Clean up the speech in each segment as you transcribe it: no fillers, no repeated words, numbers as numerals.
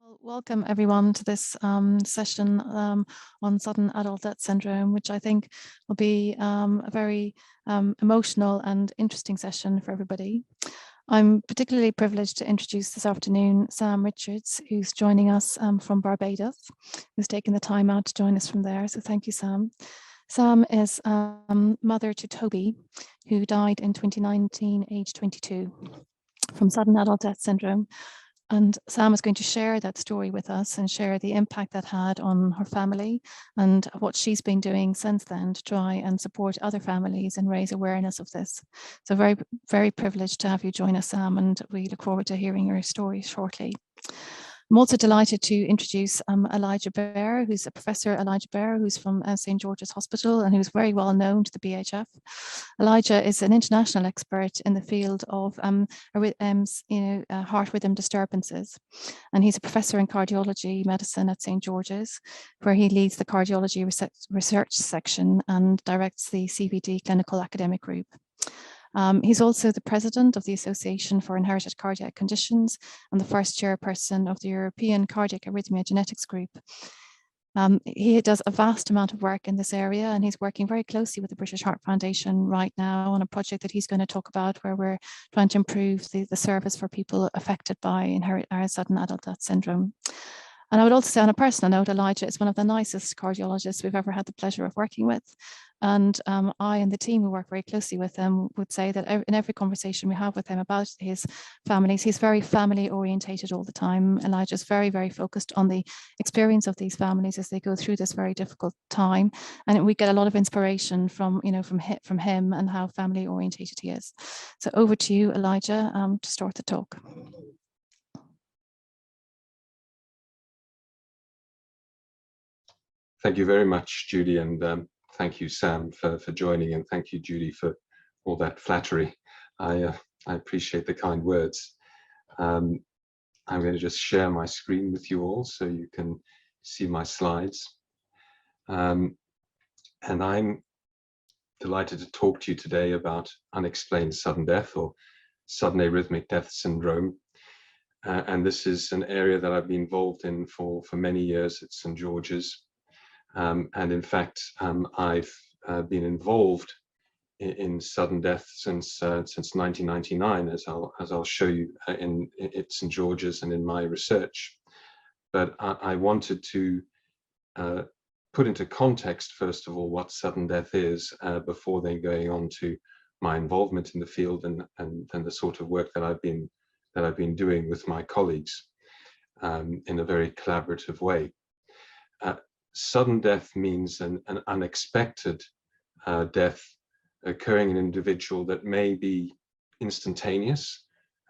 Welcome everyone to this session on sudden adult death syndrome, which I think will be a very emotional and interesting session for everybody. I'm particularly privileged to introduce this afternoon Sam Richards, who's joining us from Barbados, who's taken the time out to join us from there. So thank you, Sam. Sam is mother to Toby, who died in 2019, age 22, from sudden adult death syndrome. And Sam is going to share that story with us and share the impact that had on her family and what she's been doing since then to try and support other families and raise awareness of this. So very, very privileged to have you join us, Sam, and we look forward to hearing your story shortly. I'm also delighted to introduce Elijah Behr, who's a Professor Elijah Behr, who's from St. George's Hospital and who's very well known to the BHF. Elijah is an international expert in the field of heart rhythm disturbances. And he's a professor in cardiology medicine at St. George's, where he leads the cardiology research section and directs the CVD clinical academic group. He's also the president of the Association for Inherited Cardiac Conditions and the first chairperson of the European Cardiac Arrhythmia Genetics Group. He does a vast amount of work in this area, and he's working very closely with the British Heart Foundation right now on a project that he's going to talk about, where we're trying to improve the service for people affected by sudden adult death syndrome. And I would also say, on a personal note, Elijah is one of the nicest cardiologists we've ever had the pleasure of working with. And I and the team who work very closely with him would say that in every conversation we have with him about his families, he's very family orientated all the time. Elijah's very, very focused on the experience of these families as they go through this very difficult time. And we get a lot of inspiration from him and how family orientated he is. So over to you, Elijah, to start the talk. Thank you very much, Judy, and thank you, Sam, for joining, and thank you, Judy, for all that flattery. I appreciate the kind words. I'm going to just share my screen with you all so you can see my slides. And I'm delighted to talk to you today about unexplained sudden death, or sudden arrhythmic death syndrome. And this is an area that I've been involved in for many years at St. George's. And in fact, I've been involved in sudden death since 1999, as I'll show you at St. George's and in my research. But I wanted to put into context, first of all, what sudden death is before then going on to my involvement in the field and the sort of work that I've been doing with my colleagues in a very collaborative way. Sudden death means an unexpected death occurring in an individual that may be instantaneous.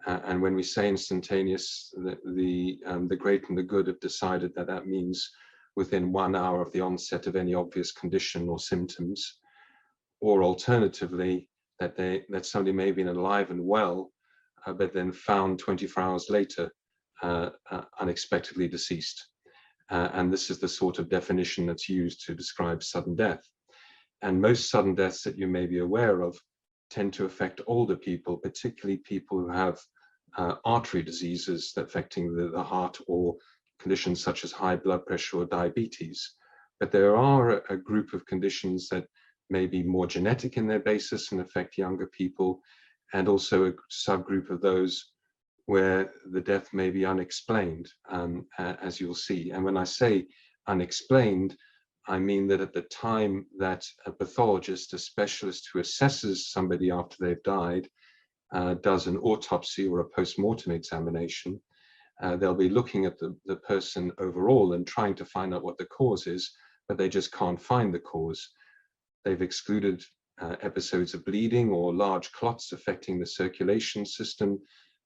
And when we say instantaneous, the great and the good have decided that that means within 1 hour of the onset of any obvious condition or symptoms, or alternatively, that somebody may have been alive and well, but then found 24 hours later unexpectedly deceased. And this is the sort of definition that's used to describe sudden death. And most sudden deaths that you may be aware of tend to affect older people, particularly people who have artery diseases affecting the heart, or conditions such as high blood pressure or diabetes. But there are a group of conditions that may be more genetic in their basis and affect younger people, and also a subgroup of those where the death may be unexplained, as you'll see. And when I say unexplained, I mean that at the time that a pathologist, a specialist who assesses somebody after they've died, does an autopsy or a post-mortem examination, they'll be looking at the person overall and trying to find out what the cause is, but they just can't find the cause. They've excluded episodes of bleeding or large clots affecting the circulation system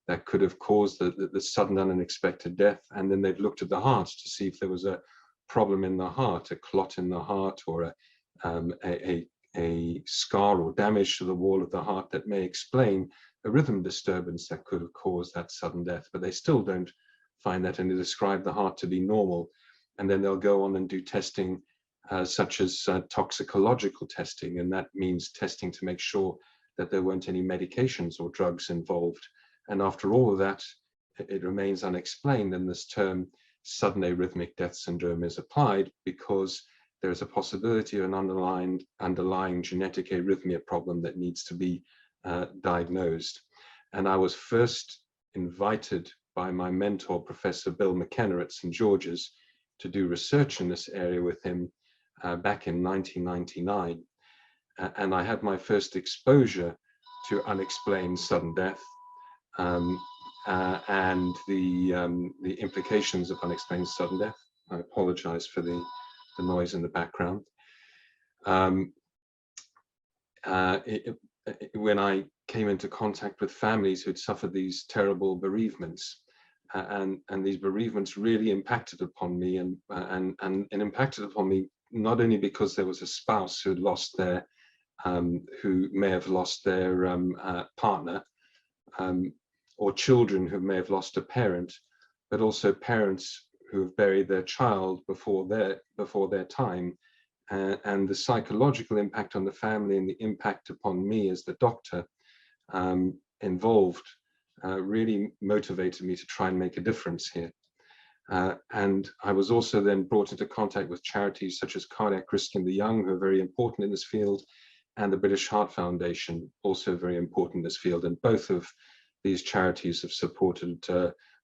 that could have caused the sudden and unexpected death. And then they've looked at the heart to see if there was a problem in the heart, a clot in the heart, or a scar or damage to the wall of the heart that may explain a rhythm disturbance that could have caused that sudden death. But they still don't find that, and they describe the heart to be normal. And then they'll go on and do testing such as toxicological testing, and that means testing to make sure that there weren't any medications or drugs involved. And after all of that, it remains unexplained, and this term sudden arrhythmic death syndrome is applied, because there is a possibility of an underlying genetic arrhythmia problem that needs to be diagnosed. And I was first invited by my mentor, Professor Bill McKenna at St. George's, to do research in this area with him back in 1999. And I had my first exposure to unexplained sudden death and the implications of unexplained sudden death. I apologize for the noise in the background. When I came into contact with families who'd suffered these terrible bereavements, and these bereavements really impacted upon me, and impacted upon me not only because there was a spouse who had lost their, who may have lost their partner, or children who may have lost a parent, but also parents who have buried their child before their time, and the psychological impact on the family and the impact upon me as the doctor involved really motivated me to try and make a difference here. And I was also then brought into contact with charities such as Cardiac Risk in the Young, who are very important in this field, and the British Heart Foundation, also very important in this field. And both of these charities have supported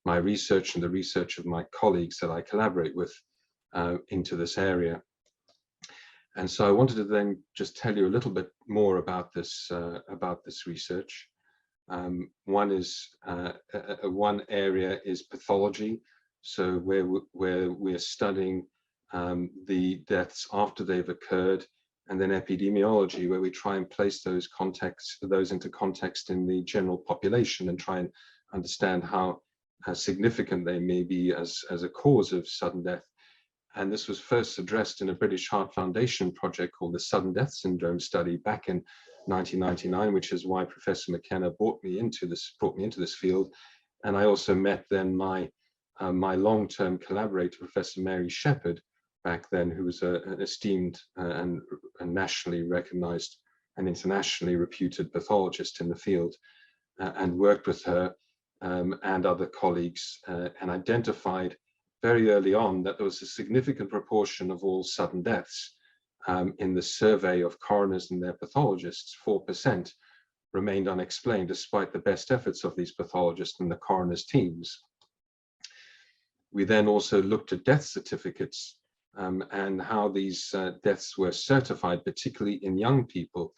my research and the research of my colleagues that I collaborate with into this area. And so I wanted to then just tell you a little bit more about this research. One area is pathology, so where we're studying the deaths after they've occurred, and then epidemiology, where we try and place those into context in the general population and try and understand how significant they may be as a cause of sudden death. And this was first addressed in a British Heart Foundation project called the Sudden Death Syndrome Study back in 1999, which is why Professor McKenna brought me into this field. And I also met then my long-term collaborator, Professor Mary Shepherd, back then, who was an esteemed and nationally recognized and internationally reputed pathologist in the field, and worked with her and other colleagues and identified very early on that there was a significant proportion of all sudden deaths in the survey of coroners and their pathologists. 4% remained unexplained despite the best efforts of these pathologists and the coroners teams. We then also looked at death certificates and how these deaths were certified, particularly in young people.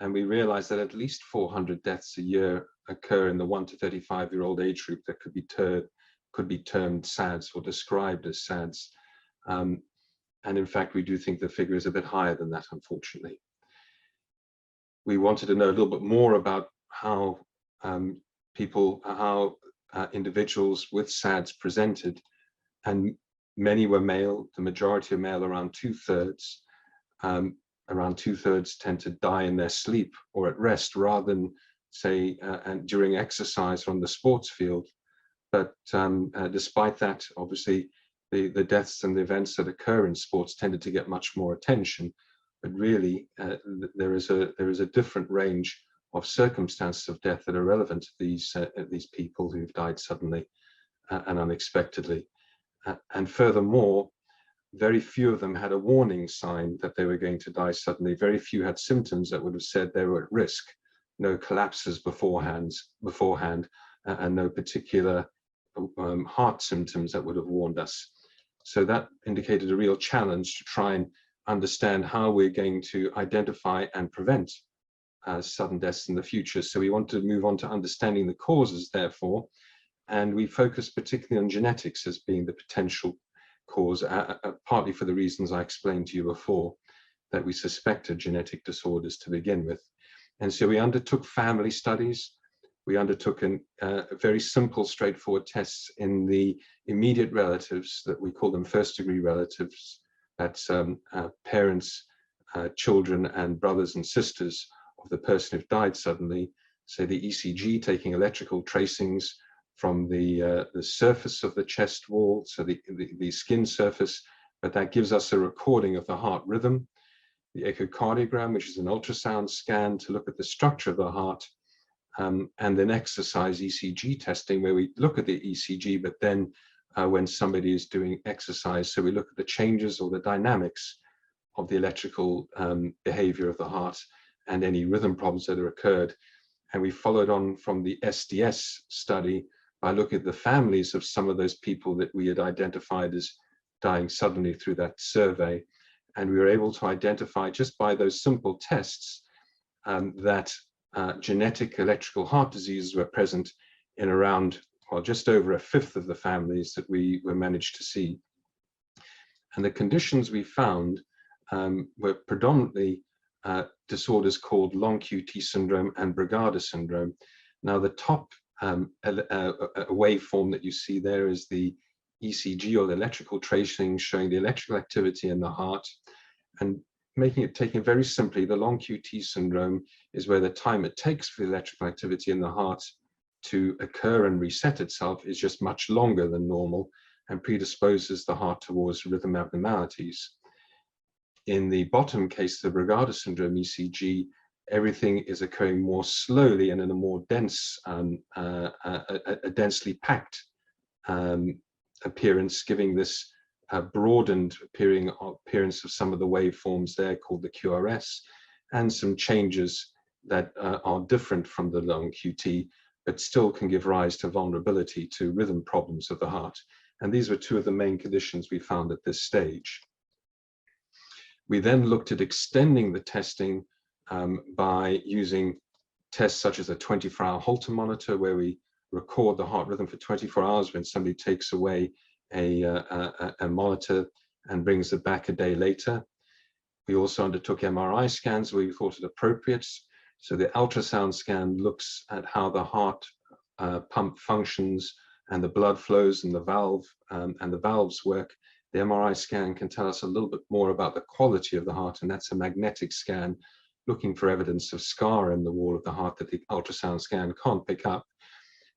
And we realized that at least 400 deaths a year occur in the 1 to 35-year-old age group that could be termed SADS or described as SADS. And in fact, we do think the figure is a bit higher than that, unfortunately. We wanted to know a little bit more about how individuals with SADS presented, and many were male, the majority are male, around 2/3. Around 2/3 tend to die in their sleep or at rest rather than, say, and during exercise on the sports field. But despite that, obviously, the deaths and the events that occur in sports tended to get much more attention. But really, there is a different range of circumstances of death that are relevant to these people who've died suddenly and unexpectedly. And furthermore, very few of them had a warning sign that they were going to die suddenly. Very few had symptoms that would have said they were at risk. No collapses beforehand, and no particular heart symptoms that would have warned us. So that indicated a real challenge to try and understand how we're going to identify and prevent sudden deaths in the future. So we want to move on to understanding the causes, therefore, and we focus particularly on genetics as being the potential cause, partly for the reasons I explained to you before, that we suspected genetic disorders to begin with. And so we undertook family studies. We undertook a very simple, straightforward tests in the immediate relatives, that we call them first-degree relatives. That's parents, children, and brothers and sisters of the person who died suddenly. So the ECG, taking electrical tracings from the surface of the chest wall, so the skin surface, but that gives us a recording of the heart rhythm. The echocardiogram, which is an ultrasound scan to look at the structure of the heart, and then exercise ECG testing, where we look at the ECG, but then when somebody is doing exercise. So we look at the changes or the dynamics of the electrical behavior of the heart and any rhythm problems that are occurred. And we followed on from the SDS study by looking at the families of some of those people that we had identified as dying suddenly through that survey. And we were able to identify just by those simple tests that genetic electrical heart diseases were present in around, well, just over a fifth of the families that we were managed to see. And the conditions we found were predominantly disorders called long QT syndrome and Brugada syndrome. Now, the top waveform that you see there is the ECG, or the electrical tracing, showing the electrical activity in the heart. And taking it very simply, the long QT syndrome is where the time it takes for the electrical activity in the heart to occur and reset itself is just much longer than normal and predisposes the heart towards rhythm abnormalities. In the bottom case, the Brugada syndrome ECG, everything is occurring more slowly and in a more dense, a densely packed appearance, giving this broadened appearance of some of the waveforms there called the QRS, and some changes that are different from the long QT, but still can give rise to vulnerability to rhythm problems of the heart. And these were two of the main conditions we found at this stage. We then looked at extending the testing by using tests such as a 24-hour Holter monitor, where we record the heart rhythm for 24 hours when somebody takes away a monitor and brings it back a day later. We also undertook MRI scans where we thought it appropriate. So the ultrasound scan looks at how the heart pump functions and the blood flows and the valves work. The MRI scan can tell us a little bit more about the quality of the heart, and that's a magnetic scan looking for evidence of scar in the wall of the heart that the ultrasound scan can't pick up.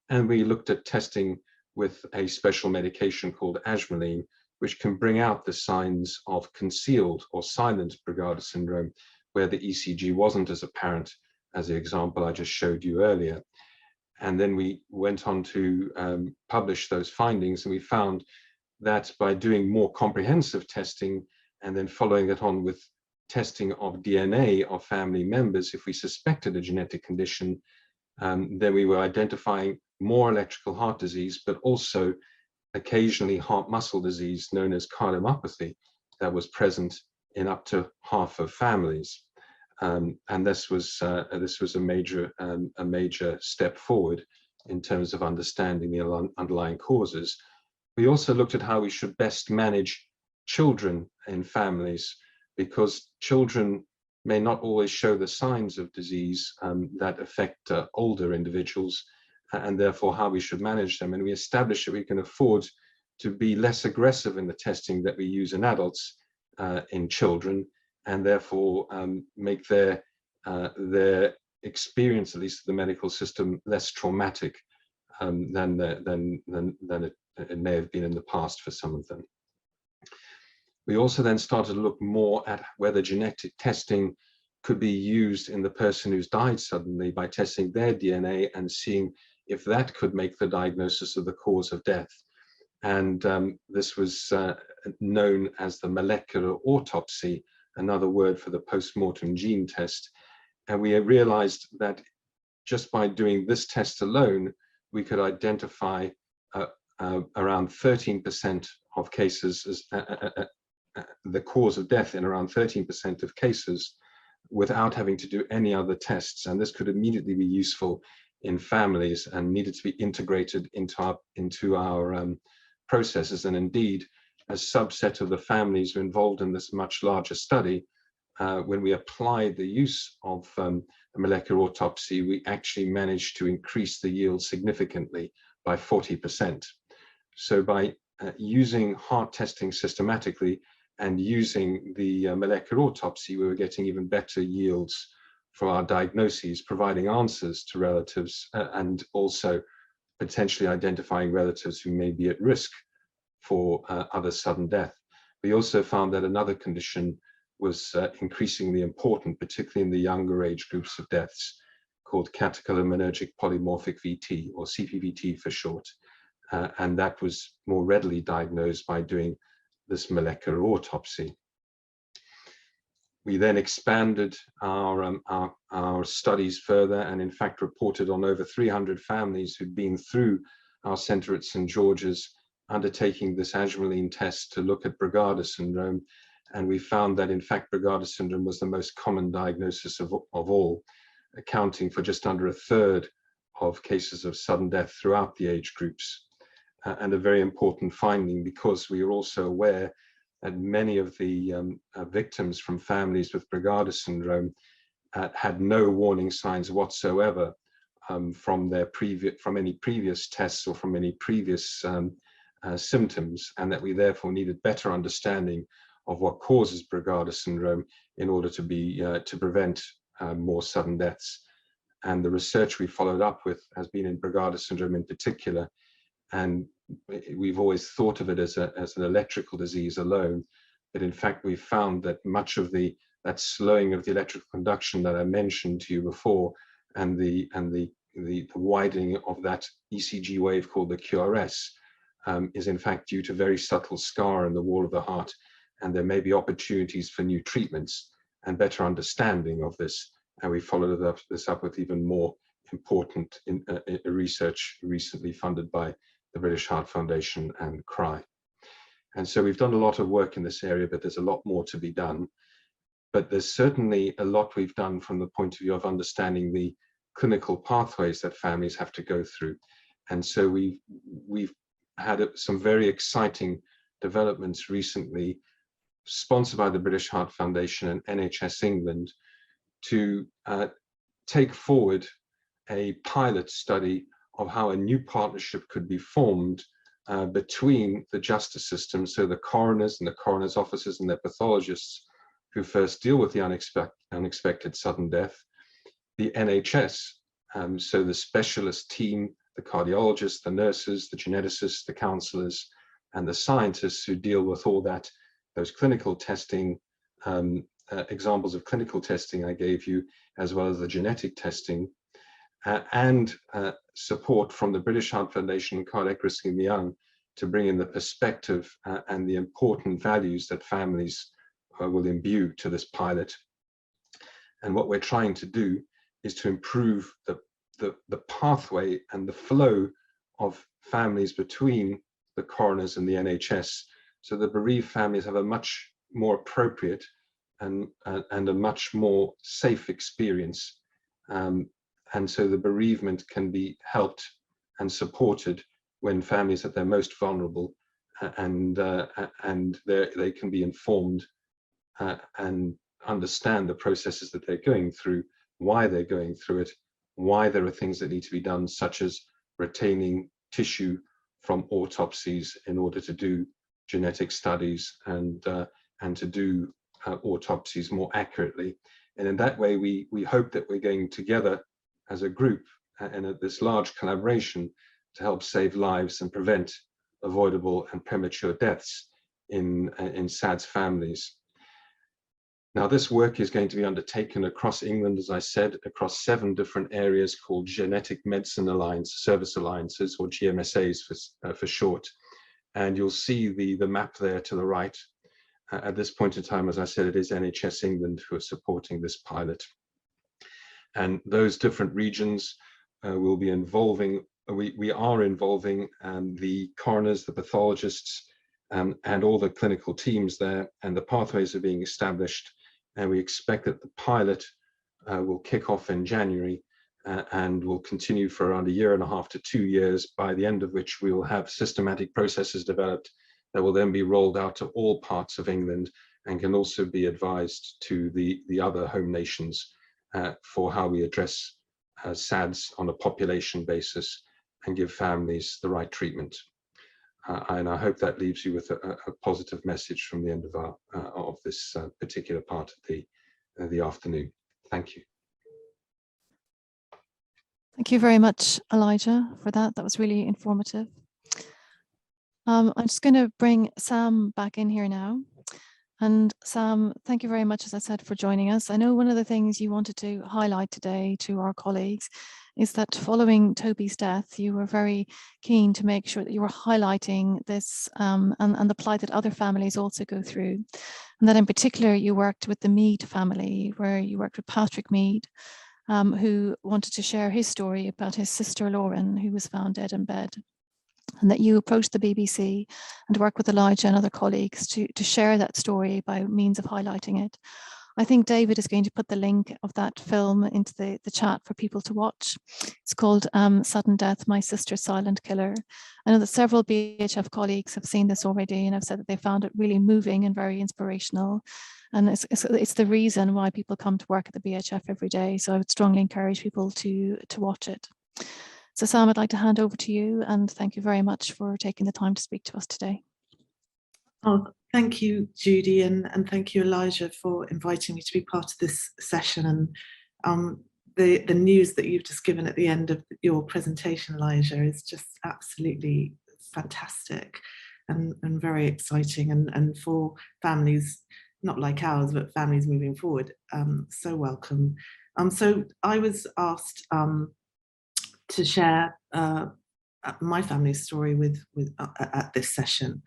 And we looked at testing with a special medication called ajmaline, which can bring out the signs of concealed or silent Brugada syndrome, where the ECG wasn't as apparent as the example I just showed you earlier. And then we went on to publish those findings, and we found that by doing more comprehensive testing and then following it on with testing of DNA of family members, if we suspected a genetic condition, then we were identifying more electrical heart disease, but also occasionally heart muscle disease known as cardiomyopathy that was present in up to half of families. And this was a major step forward in terms of understanding the underlying causes. We also looked at how we should best manage children in families, because children may not always show the signs of disease that affect older individuals, and therefore how we should manage them. And we established that we can afford to be less aggressive in the testing that we use in adults in children, and therefore make their experience, at least of the medical system, less traumatic than it may have been in the past for some of them. We also then started to look more at whether genetic testing could be used in the person who's died suddenly by testing their DNA and seeing if that could make the diagnosis of the cause of death. And this was known as the molecular autopsy, another word for the post-mortem gene test. And we realized that just by doing this test alone, we could identify around 13% of cases as the cause of death in around 13% of cases without having to do any other tests. And this could immediately be useful in families and needed to be integrated into our processes. And indeed, a subset of the families who are involved in this much larger study, when we applied the use of a molecular autopsy, we actually managed to increase the yield significantly by 40%. So by using heart testing systematically and using the molecular autopsy, we were getting even better yields for our diagnoses, providing answers to relatives and also potentially identifying relatives who may be at risk for other sudden death. We also found that another condition was increasingly important, particularly in the younger age groups of deaths, called catecholinergic polymorphic VT, or CPVT for short. and that was more readily diagnosed by doing this molecular autopsy. We then expanded our studies further, and in fact reported on over 300 families who'd been through our center at St. George's undertaking this adrenaline test to look at Brugada syndrome. And we found that in fact Brugada syndrome was the most common diagnosis of all, accounting for just under a third of cases of sudden death throughout the age groups. And a very important finding, because we are also aware that many of the victims from families with Brugada syndrome had no warning signs whatsoever from any previous tests or from any previous symptoms, and that we therefore needed better understanding of what causes Brugada syndrome in order to prevent more sudden deaths. And the research we followed up with has been in Brugada syndrome in particular, and we've always thought of it as an electrical disease alone, but in fact we found that much of that slowing of the electrical conduction that I mentioned to you before, and the widening of that ECG wave called the QRS, is in fact due to very subtle scar in the wall of the heart, and there may be opportunities for new treatments and better understanding of this. And we followed this up with even more important research recently funded by the British Heart Foundation and CRY. And so we've done a lot of work in this area, but there's a lot more to be done. But there's certainly a lot we've done from the point of view of understanding the clinical pathways that families have to go through. And so we've had some very exciting developments recently, sponsored by the British Heart Foundation and NHS England, to take forward a pilot study of how a new partnership could be formed between the justice system, so the coroners and the coroners' officers and their pathologists who first deal with the unexpected sudden death, the NHS, so the specialist team, the cardiologists, the nurses, the geneticists, the counsellors, and the scientists who deal with all that, those clinical testing, examples of clinical testing I gave you, as well as the genetic testing, and support from the British Heart Foundation and Cardiac Risk in the Young to bring in the perspective and the important values that families will imbue to this pilot. And what we're trying to do is to improve the pathway and the flow of families between the coroners and the NHS, so the bereaved families have a much more appropriate and a much more safe experience. And so the bereavement can be helped and supported when families are at their most vulnerable, and they can be informed and understand the processes that they're going through, why they're going through it, why there are things that need to be done, such as retaining tissue from autopsies in order to do genetic studies and to do autopsies more accurately. And in that way, we hope that we're going together as a group and at this large collaboration to help save lives and prevent avoidable and premature deaths in SADS families. Now, this work is going to be undertaken across England, as I said, across 7 different areas called Genetic Medicine Alliance, Service Alliances, or GMSAs for short. And you'll see the map there to the right. At this point in time, as I said, it is NHS England who are supporting this pilot. And those different regions will be involving, we are involving the coroners, the pathologists, and all the clinical teams there, and the pathways are being established. And we expect that the pilot will kick off in January and will continue for around 1.5 to 2 years, by the end of which we will have systematic processes developed that will then be rolled out to all parts of England and can also be advised to the other home nations for how we address SADS on a population basis and give families the right treatment. And I hope that leaves you with a positive message from the end of this particular part of the afternoon. Thank you. Thank you very much, Elijah, for that. That was really informative. I'm just going to bring Sam back in here now. And Sam, thank you very much, as I said, for joining us. I know one of the things you wanted to highlight today to our colleagues is that following Toby's death, you were very keen to make sure that you were highlighting this and the plight that other families also go through. And that in particular, you worked with the Mead family, where you worked with Patrick Mead, who wanted to share his story about his sister Lauren, who was found dead in bed. And that you approached the BBC and worked with Elijah and other colleagues to share that story by means of highlighting it. I think David is going to put the link of that film into the chat for people to watch. It's called Sudden Death, My Sister's Silent Killer. I know that several BHF colleagues have seen this already and have said that they found it really moving and very inspirational. And it's the reason why people come to work at the BHF every day. So I would strongly encourage people to watch it. So Sam, I'd like to hand over to you, and thank you very much for taking the time to speak to us today. Oh, thank you, Judy, and thank you, Elijah, for inviting me to be part of this session. And the news that you've just given at the end of your presentation, Elijah, is just absolutely fantastic and very exciting. And for families, not like ours, but families moving forward, so welcome. So I was asked to share my family's story at this session.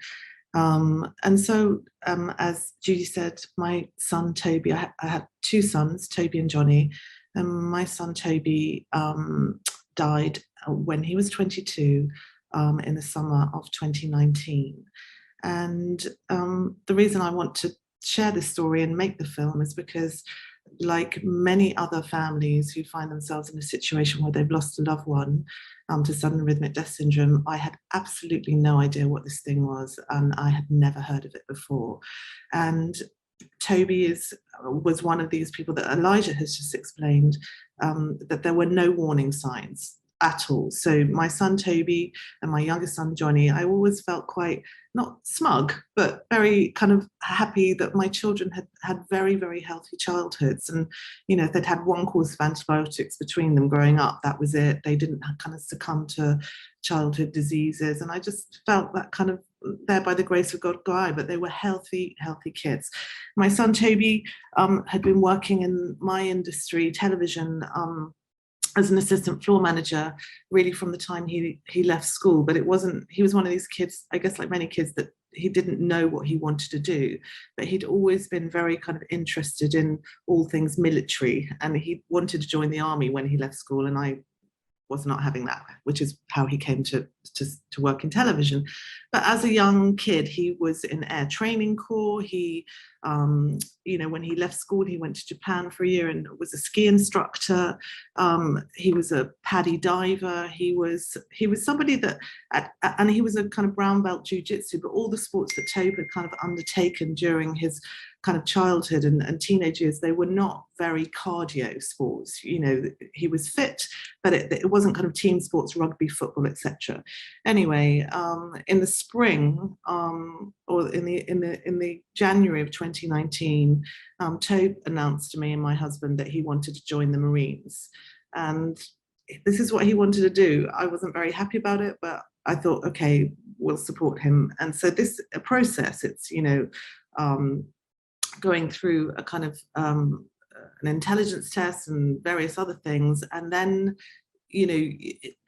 And so, as Judy said, my son Toby, I had two sons, Toby and Johnny, and my son Toby died when he was 22 in the summer of 2019. And the reason I want to share this story and make the film is because, like many other families who find themselves in a situation where they've lost a loved one to sudden arrhythmic death syndrome, I had absolutely no idea what this thing was, and I had never heard of it before. And Toby was one of these people that Elijah has just explained, that there were no warning signs at all. So my son Toby and my youngest son Johnny, I always felt quite, not smug, but very kind of happy that my children had very, very healthy childhoods. And, you know, if they'd had one course of antibiotics between them growing up, that was it. They didn't kind of succumb to childhood diseases. And I just felt that kind of there by the grace of God guy, but they were healthy kids. My son Toby had been working in my industry, television, as an assistant floor manager, really from the time he left school. But he was one of these kids, I guess like many kids, that he didn't know what he wanted to do, but he'd always been very kind of interested in all things military, and he wanted to join the army when he left school, and I was not having that, which is how he came to work in television. But as a young kid, he was in Air Training Corps. He, you know, when he left school, he went to Japan for a year and was a ski instructor. He was a paddy diver. He was somebody that, and he was a kind of brown belt jiu-jitsu, but all the sports that Toby had kind of undertaken during his kind of childhood and teenage years, they were not very cardio sports. You know, he was fit, but it wasn't kind of team sports, rugby, football, etc. Anyway, in the spring, or in the January of 2019, Toby announced to me and my husband that he wanted to join the Marines, and this is what he wanted to do. I wasn't very happy about it, but I thought, okay, we'll support him. And so this process, it's, you know, going through a kind of an intelligence test and various other things, and then, you know,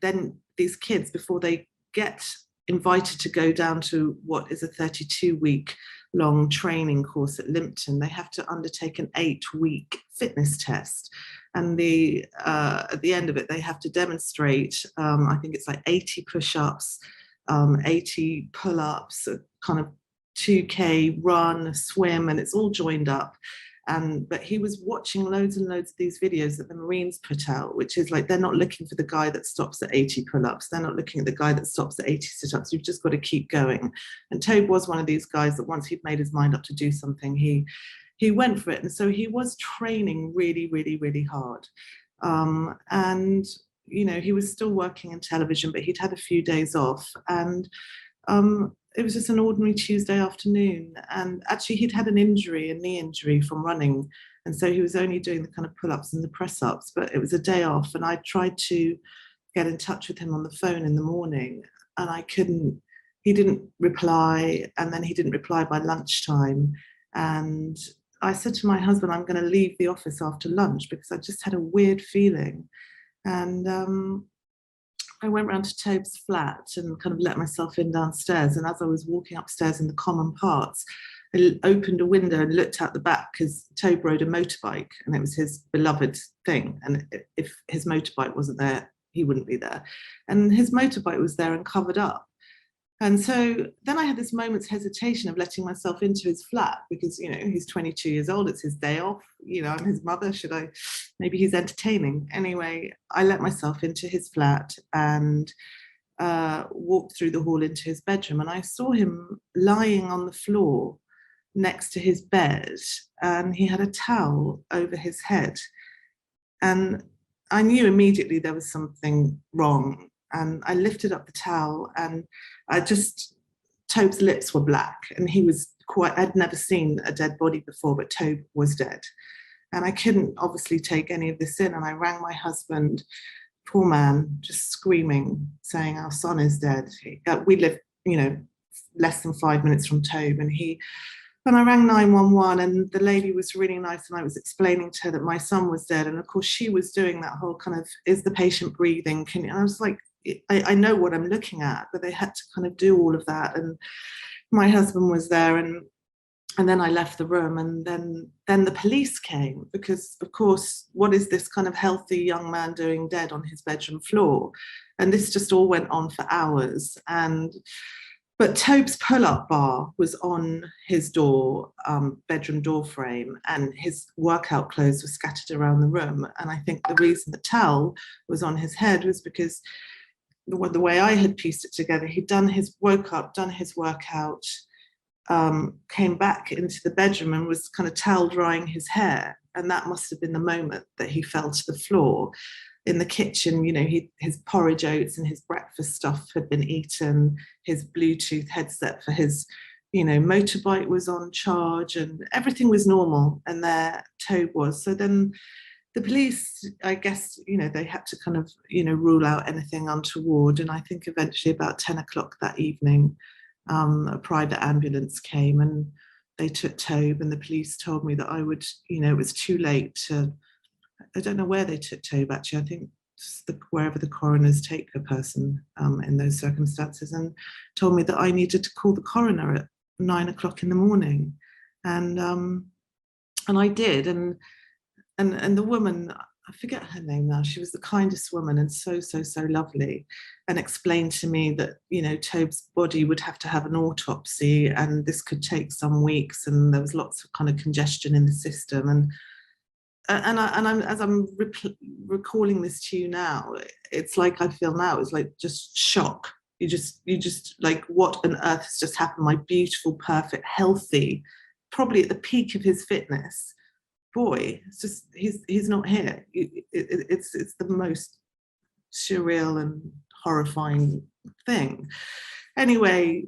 then these kids, before they get invited to go down to what is a 32-week long training course at Lympton, they have to undertake an 8-week fitness test. And at the end of it, they have to demonstrate, I think it's like 80 push-ups, 80 pull-ups, a kind of 2K run, swim, and it's all joined up. But he was watching loads and loads of these videos that the Marines put out, which is like, they're not looking for the guy that stops at 80 pull-ups. They're not looking at the guy that stops at 80 sit-ups. You've just got to keep going. And Toby was one of these guys that once he'd made his mind up to do something, he went for it. And so he was training really, really, really hard. And, you know, he was still working in television, but he'd had a few days off. And it was just an ordinary Tuesday afternoon. And actually he'd had an injury, a knee injury from running. And so he was only doing the kind of pull-ups and the press-ups, but it was a day off. And I tried to get in touch with him on the phone in the morning, and I couldn't. He didn't reply, and then he didn't reply by lunchtime. And I said to my husband, I'm going to leave the office after lunch because I just had a weird feeling. And I went round to Tobe's flat and kind of let myself in downstairs. And as I was walking upstairs in the common parts, I opened a window and looked out the back because Tobe rode a motorbike and it was his beloved thing. And if his motorbike wasn't there, he wouldn't be there. And his motorbike was there and covered up. And so then I had this moment's hesitation of letting myself into his flat because, you know, he's 22 years old, it's his day off, you know, I'm his mother, maybe he's entertaining. Anyway, I let myself into his flat and walked through the hall into his bedroom, and I saw him lying on the floor next to his bed, and he had a towel over his head. And I knew immediately there was something wrong. And I lifted up the towel and Tobe's lips were black, and he was I'd never seen a dead body before, but Tobe was dead. And I couldn't obviously take any of this in. And I rang my husband, poor man, just screaming, saying, our son is dead. We live, you know, less than 5 minutes from Tobe. And I rang 911, and the lady was really nice, and I was explaining to her that my son was dead. And of course she was doing that whole kind of, is the patient breathing? And I was like, I know what I'm looking at, but they had to kind of do all of that. And my husband was there, and then I left the room, and then the police came, because of course, what is this kind of healthy young man doing dead on his bedroom floor? And this just all went on for hours. But Tobe's pull-up bar was on his door, bedroom door frame, and his workout clothes were scattered around the room. And I think the reason the towel was on his head was because the way I had pieced it together, woke up, done his workout, came back into the bedroom and was kind of towel drying his hair. And that must have been the moment that he fell to the floor. In the kitchen, you know, his porridge oats and his breakfast stuff had been eaten. His Bluetooth headset for his, you know, motorbike was on charge, and everything was normal. And there Tobe was. So then the police, I guess, you know, they had to kind of, you know, rule out anything untoward. And I think eventually about 10 o'clock that evening, a private ambulance came and they took Tobe, and the police told me that I would, you know, it was too late to, I don't know where they took Tobe actually, I think wherever the coroners take a person in those circumstances, and told me that I needed to call the coroner at 9 o'clock in the morning. And I did, and the woman, I forget her name now, she was the kindest woman and so lovely, and explained to me that, you know, Tobe's body would have to have an autopsy, and this could take some weeks, and there was lots of kind of congestion in the system. And I'm as I'm recalling this to you now, it's like I feel now, it's like just shock. You just like, what on earth has just happened? My beautiful, perfect, healthy, probably at the peak of his fitness boy, it's just he's not here. It's the most surreal and horrifying thing. Anyway,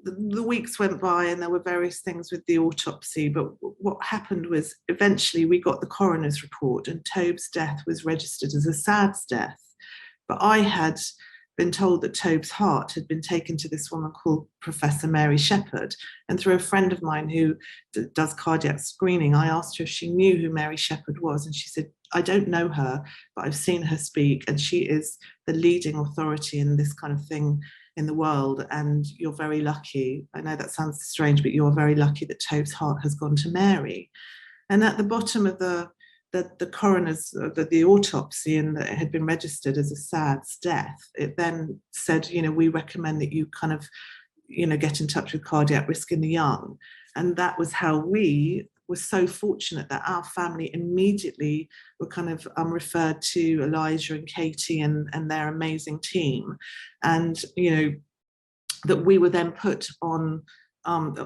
the weeks went by and there were various things with the autopsy, but what happened was eventually we got the coroner's report, and Tobe's death was registered as a SADS death. But I had been told that Tobe's heart had been taken to this woman called Professor Mary Shepherd. And through a friend of mine who does cardiac screening, I asked her if she knew who Mary Shepherd was. And she said, I don't know her, but I've seen her speak, and she is the leading authority in this kind of thing in the world. And you're very lucky. I know that sounds strange, but you're very lucky that Tobe's heart has gone to Mary. And at the bottom of the coroner's, the autopsy, and that it had been registered as a SADS death, it then said, you know, we recommend that you kind of, you know, get in touch with cardiac risk in the young. And that was how we were so fortunate that our family immediately were kind of referred to Elijah and Katie and their amazing team. And, you know, that we were then put on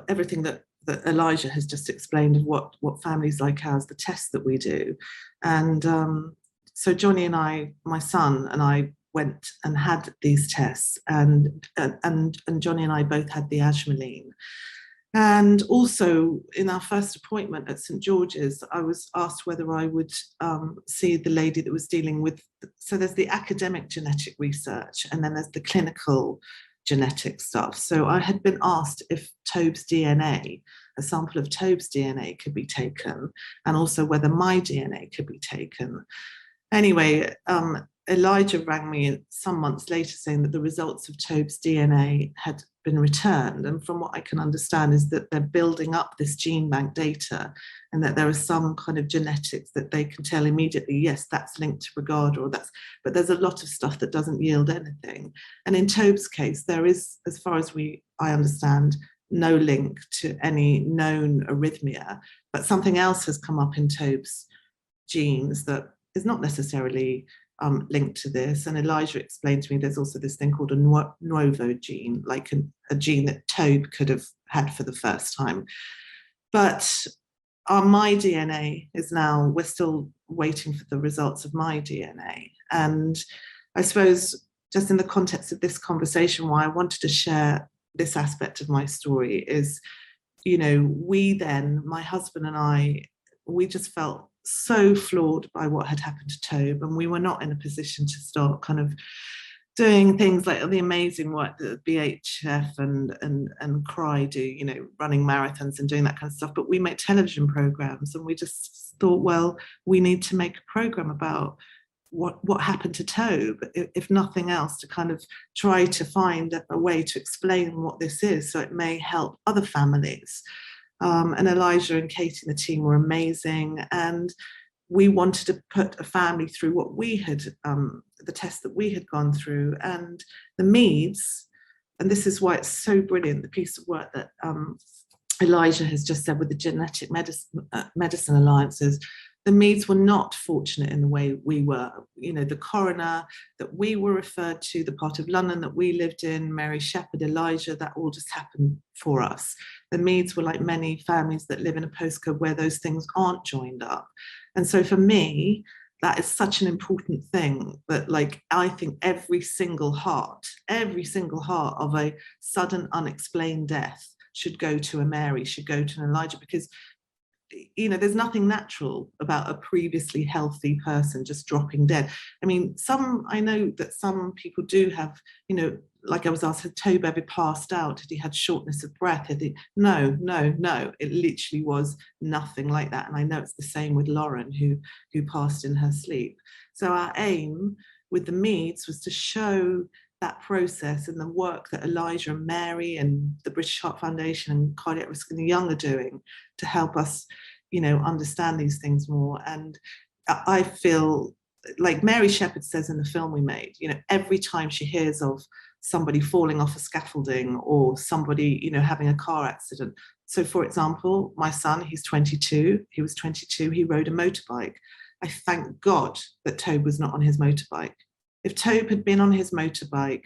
everything that Elijah has just explained of what families like ours, the tests that we do. And so Johnny and I, my son and I, went and had these tests, and Johnny and I both had the Ajmaline. And also in our first appointment at St George's, I was asked whether I would see the lady that was dealing with, so there's the academic genetic research and then there's the clinical genetic stuff. So I had been asked if Tobe's DNA, a sample of Tobe's DNA could be taken, and also whether my DNA could be taken. anyway, Elijah rang me some months later saying that the results of Tobe's DNA had been returned. And from what I can understand is that they're building up this gene bank data, and that there are some kind of genetics that they can tell immediately, yes, that's linked to Brugada, or that's, but there's a lot of stuff that doesn't yield anything. And in Tobe's case, there is, as far as I understand, no link to any known arrhythmia, but something else has come up in Tobe's genes that is not necessarily linked to this. And Elijah explained to me there's also this thing called a nuovo gene, like a gene that Tobe could have had for the first time. But my DNA is now, we're still waiting for the results of my DNA. And I suppose just in the context of this conversation, why I wanted to share this aspect of my story is, you know, my husband and I, we just felt so floored by what had happened to Tobe, and we were not in a position to start kind of doing things like the amazing work that BHF and CRY do, you know, running marathons and doing that kind of stuff. But we make television programs, and we just thought, well, we need to make a program about what happened to Tobe, if nothing else, to kind of try to find a way to explain what this is, so it may help other families. And Elijah and Katie and the team were amazing, and we wanted to put a family through what we had, the test that we had gone through, and the Meads, and this is why it's so brilliant, the piece of work that Elijah has just said with the Genetic Medicine Alliances. The Meads were not fortunate in the way we were. You know, the coroner that we were referred to, the part of London that we lived in, Mary Shepherd, Elijah, that all just happened for us. The Meads were like many families that live in a postcode where those things aren't joined up. And so for me, that is such an important thing, that like, I think every single heart of a sudden unexplained death should go to a Mary, should go to an Elijah, because you know, there's nothing natural about a previously healthy person just dropping dead. I mean, I know that some people do have, you know, like I was asked, had Tobe ever passed out? Had he had shortness of breath? No, it literally was nothing like that. And I know it's the same with Lauren, who passed in her sleep. So our aim with the Meads was to show that process and the work that Elijah and Mary and the British Heart Foundation and Cardiac Risk in the Young are doing to help us, you know, understand these things more. And I feel like Mary Shepherd says in the film we made, you know, every time she hears of somebody falling off a scaffolding or somebody, you know, having a car accident. So for example, my son, he was 22, he rode a motorbike. I thank God that Tobe was not on his motorbike. If Tobe had been on his motorbike,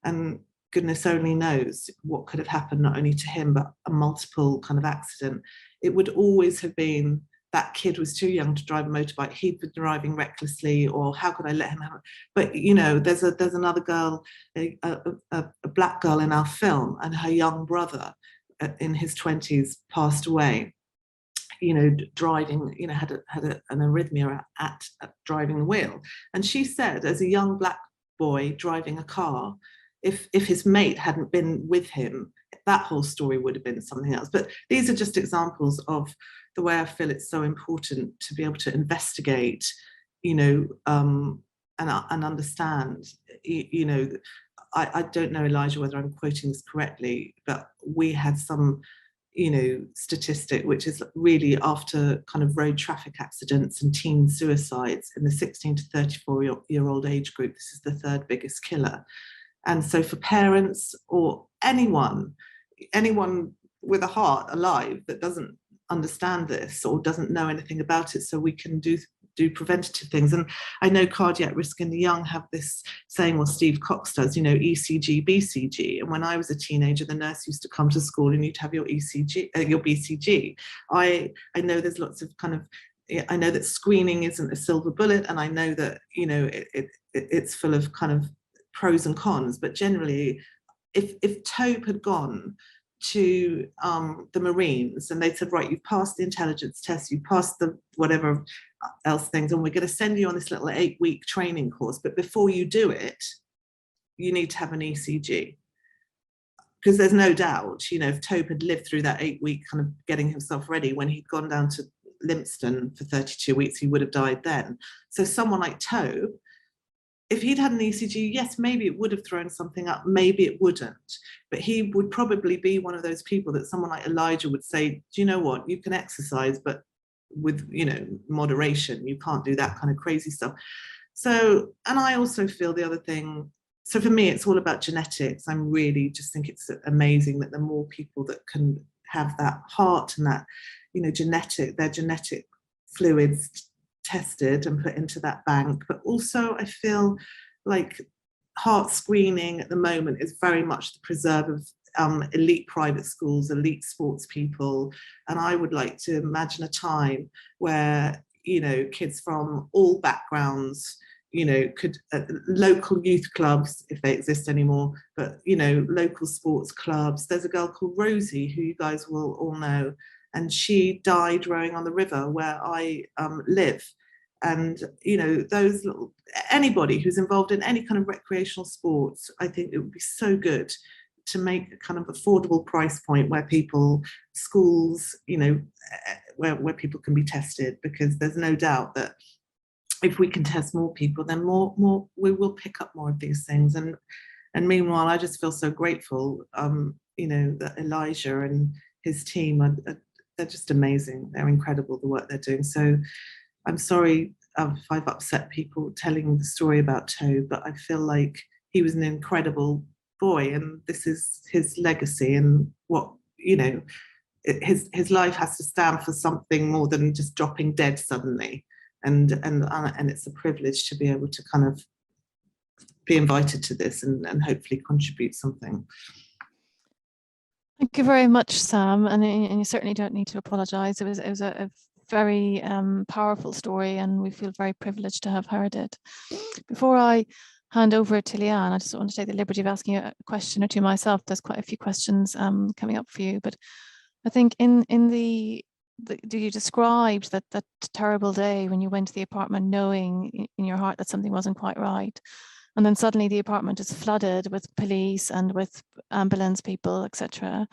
and goodness only knows what could have happened, not only to him, but a multiple kind of accident, it would always have been that kid was too young to drive a motorbike, he'd been driving recklessly, or how could I let him have it? But, you know, there's another girl, a black girl in our film, and her young brother in his 20s passed away, you know, driving, you know, had an arrhythmia at driving the wheel. And she said, as a young black boy driving a car, if his mate hadn't been with him, that whole story would have been something else. But these are just examples of the way I feel it's so important to be able to investigate, you know, and understand, you know. I don't know, Elijah, whether I'm quoting this correctly, but we had some, you know, statistic, which is really after kind of road traffic accidents and teen suicides in the 16 to 34-year-old age group, this is the third biggest killer. And so for parents or anyone with a heart alive that doesn't understand this or doesn't know anything about it, so we can do preventative things. And I know Cardiac Risk in the Young have this saying, well, Steve Cox does, you know, ECG, BCG. And when I was a teenager, the nurse used to come to school and you'd have your ECG, your BCG. I know there's lots of kind of, I know that screening isn't a silver bullet, and I know that, you know, it's full of kind of pros and cons, but generally, if Tobe had gone to the Marines and they said, right, you've passed the intelligence test, you passed the whatever else things, and we're going to send you on this little 8-week training course, but before you do it, you need to have an ECG. Because there's no doubt, you know, if Tobe had lived through that 8-week kind of getting himself ready, when he'd gone down to Lympstone for 32 weeks, he would have died then. So someone like Tobe, if he'd had an ECG, yes, maybe it would have thrown something up, maybe it wouldn't. But he would probably be one of those people that someone like Elijah would say, do you know what, you can exercise, but with, moderation, you can't do that kind of crazy stuff. So, and I also feel the other thing, so for me, it's all about genetics. I really just think it's amazing that the more people that can have that heart and that, their genetic fluids tested and put into that bank. But also I feel like heart screening at the moment is very much the preserve of elite private schools, elite sports people. And I would like to imagine a time where, kids from all backgrounds, could local youth clubs, if they exist anymore, but, local sports clubs. There's a girl called Rosie, who you guys will all know, and she died rowing on the river where I live. And, those little, anybody who's involved in any kind of recreational sports, I think it would be so good to make a kind of affordable price point where schools, where people can be tested, because there's no doubt that if we can test more people, then more we will pick up more of these things. And meanwhile, I just feel so grateful, that Elijah and his team they're just amazing. They're incredible, the work they're doing. So I'm sorry if I've upset people telling the story about Tobe, but I feel like he was an incredible boy, and this is his legacy, and what, his life has to stand for something more than just dropping dead suddenly. And it's a privilege to be able to kind of be invited to this and hopefully contribute something. Thank you very much, Sam, and you certainly don't need to apologise. It was a very powerful story, and we feel very privileged to have heard it. Before I hand over to Leanne, I just want to take the liberty of asking a question or two myself. There's quite a few questions coming up for you, but I think you described that terrible day when you went to the apartment knowing in your heart that something wasn't quite right. And then suddenly the apartment is flooded with police and with ambulance people, etc.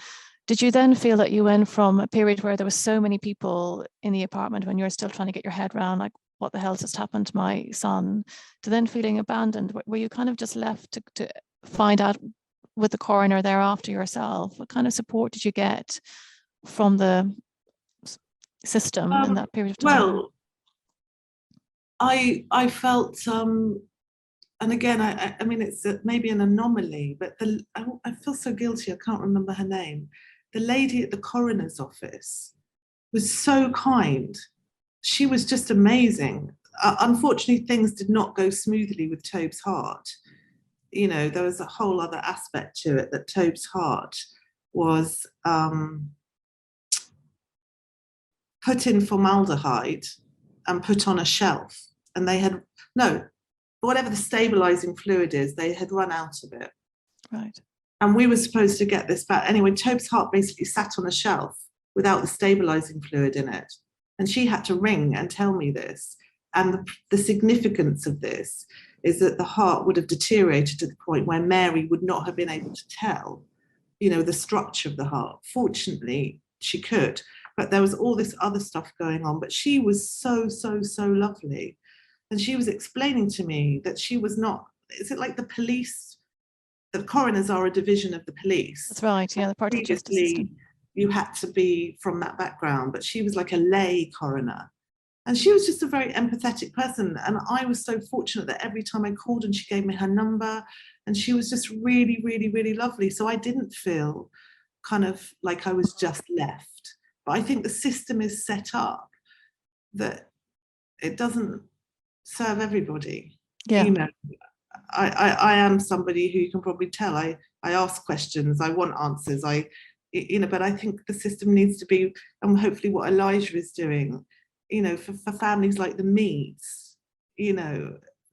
Did you then feel that you went from a period where there were so many people in the apartment when you were still trying to get your head around, like, what the hell just happened to my son, to then feeling abandoned? Were you kind of just left to find out with the coroner thereafter yourself? What kind of support did you get from the system in that period of time? Well, I felt, and again, I mean, it's maybe an anomaly, but I feel so guilty, I can't remember her name. The lady at the coroner's office was so kind. She was just amazing. Unfortunately, things did not go smoothly with Tobe's heart. There was a whole other aspect to it, that Tobe's heart was put in formaldehyde and put on a shelf, and they had whatever the stabilizing fluid is, they had run out of it. Right. And we were supposed to get this back. Anyway, Tobe's heart basically sat on a shelf without the stabilizing fluid in it. And she had to ring and tell me this. And the significance of this is that the heart would have deteriorated to the point where Mary would not have been able to tell, the structure of the heart. Fortunately, she could, but there was all this other stuff going on. But she was so, so, so lovely. And she was explaining to me that she was not, is it like the police? The coroners are a division of the police. That's right, yeah, the part of the justice system. You had to be from that background, but she was like a lay coroner. And she was just a very empathetic person. And I was so fortunate that every time I called and she gave me her number, and she was just really, really, really lovely. So I didn't feel kind of like I was just left. But I think the system is set up that it doesn't serve everybody. Yeah. I am somebody who, you can probably tell, I ask questions, I want answers, but I think the system needs to be, and hopefully what Elijah is doing, for families like the Meads,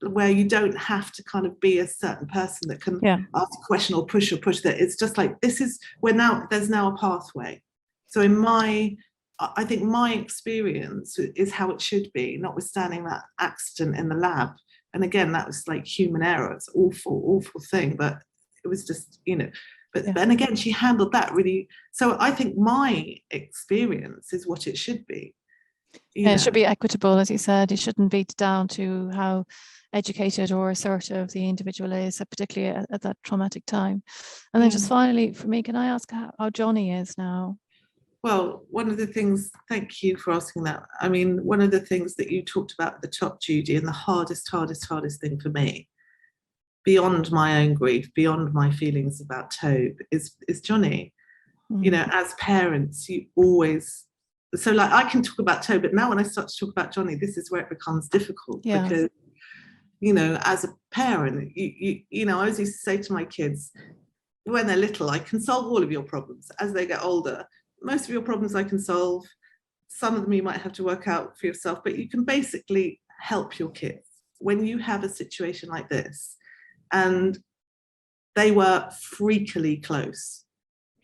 where you don't have to kind of be a certain person that can ask a question or push, that it's just like, there's now a pathway. So I think my experience is how it should be, notwithstanding that accident in the lab. And again, that was like human error. It's awful, awful thing, but it was just, and again, she handled that really. So I think my experience is what it should be. Yeah, it should be equitable, as you said. It shouldn't be down to how educated or assertive the individual is, particularly at that traumatic time. And then just finally, for me, can I ask how Johnny is now? Well, one of the things, thank you for asking that. I mean, one of the things that you talked about at the top, Judy, and the hardest thing for me, beyond my own grief, beyond my feelings about Tobe, is Johnny. You know, as parents, you always, so like I can talk about Tobe, but now when I start to talk about Johnny, this is where it becomes difficult because, you know, as a parent, you know, I always used to say to my kids, when they're little, I can solve all of your problems. As they get older, most of your problems I can solve. Some of them you might have to work out for yourself, but you can basically help your kids when you have a situation like this. And they were freakily close.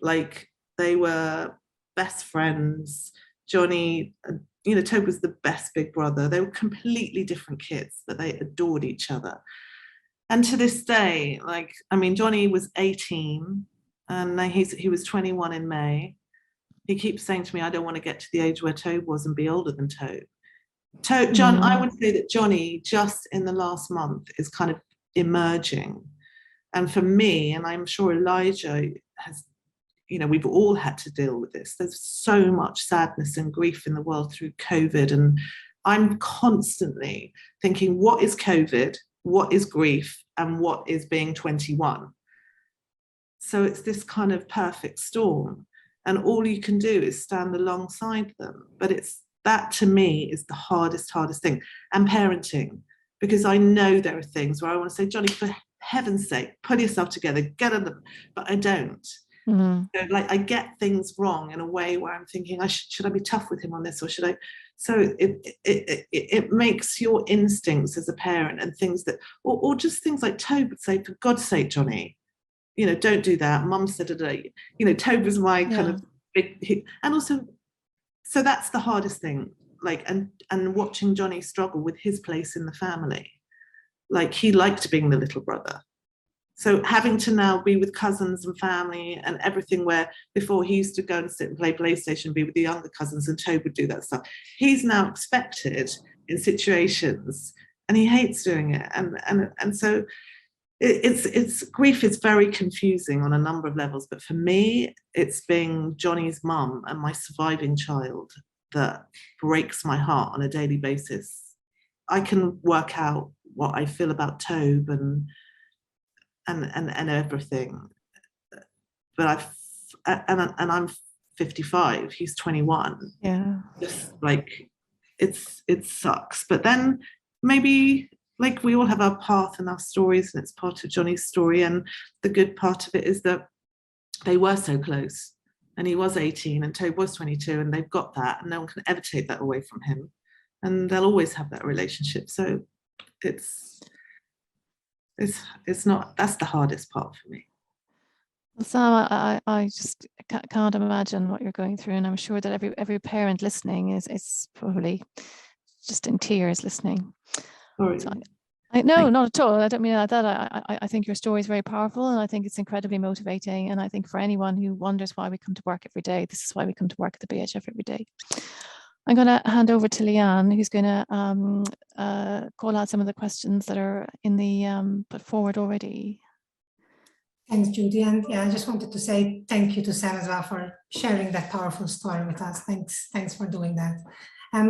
Like, they were best friends. Johnny, you know, Tobe was the best big brother. They were completely different kids, but they adored each other. And to this day, like, I mean, Johnny was 18 and he was 21 in May. He keeps saying to me, I don't want to get to the age where Tobe was and be older than Tobe. John, I would say that Johnny, just in the last month, is kind of emerging. And for me, and I'm sure Elijah has, you know, we've all had to deal with this. There's so much sadness and grief in the world through COVID. And I'm constantly thinking, what is COVID? What is grief? And what is being 21? So it's this kind of perfect storm. And all you can do is stand alongside them. But it's that, to me, is the hardest thing. And parenting, because I know there are things where I want to say, Johnny, for heaven's sake, pull yourself together, get on them. But I don't. So, like, I get things wrong in a way where I'm thinking, should I be tough with him on this, or should I? So it makes your instincts as a parent and things that, or just things like Tobe would say, for God's sake, Johnny, you know, don't do that. Mum said it. You know, Tobe was my kind of big, and also, so that's the hardest thing. Like, and watching Johnny struggle with his place in the family. Like, he liked being the little brother. So having to now be with cousins and family and everything, where before he used to go and sit and play PlayStation, be with the younger cousins, and Tobe would do that stuff. He's now expected in situations, and he hates doing it. And so it's grief is very confusing on a number of levels. But for me, it's being Johnny's mum and my surviving child that breaks my heart on a daily basis. I can work out what I feel about Tobe and everything, but I'm 55, he's 21. Just like, it sucks. But then maybe, like, we all have our path and our stories, and it's part of Johnny's story. And the good part of it is that they were so close, and he was 18 and Tobe was 22, and they've got that, and no one can ever take that away from him, and they'll always have that relationship. So it's not, that's the hardest part for me. Sam, I just can't imagine what you're going through, and I'm sure that every parent listening is probably just in tears listening. Sorry. So no, not at all. I don't mean like that. I think your story is very powerful, and I think it's incredibly motivating. And I think for anyone who wonders why we come to work every day, this is why we come to work at the BHF every day. I'm going to hand over to Leanne, who's going to call out some of the questions that are in the put forward already. Thanks, Judy. And yeah, I just wanted to say thank you to Sam as well for sharing that powerful story with us. Thanks for doing that.